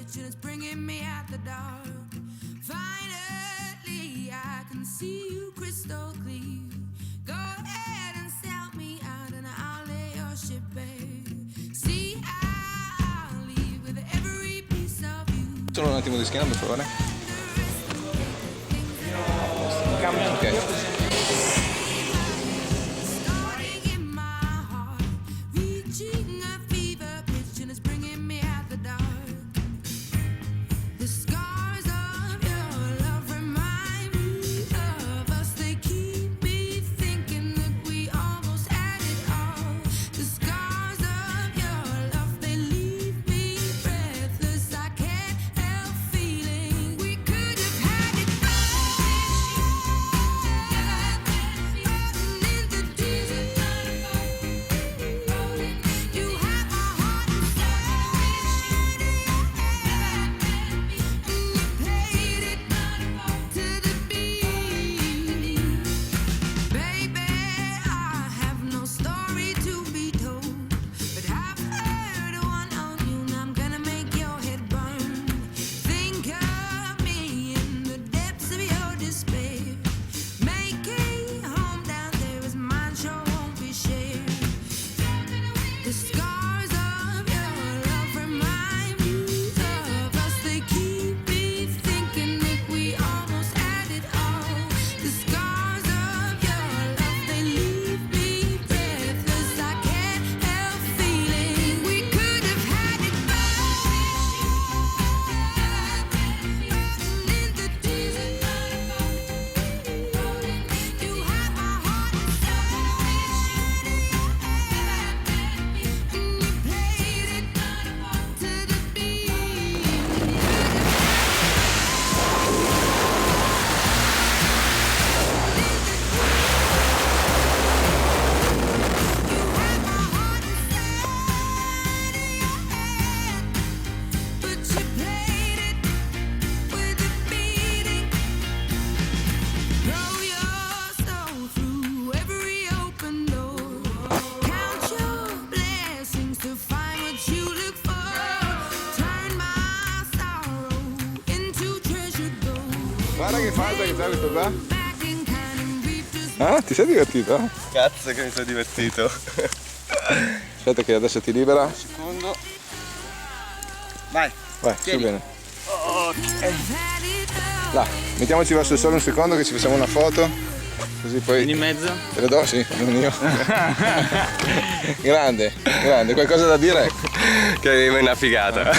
bridge and it's bringing me out the dark. Finally, I can see you crystal clear. Go ahead and sell me out and I'll lay your ship bare. See, I'll leave with every piece of you. Solo un attimo di schiena, per favore. Ok. Guarda che falda che c'è questo qua. Ah, ti sei divertito? Cazzo che mi sono divertito. Aspetta che adesso ti libera. Un secondo. Vai. Vai, su bene. Là, mettiamoci verso il sole un secondo che ci facciamo una foto. Così poi. Vieni in mezzo? Te lo do, sì, non io. Grande, grande, qualcosa da dire? Che è una figata.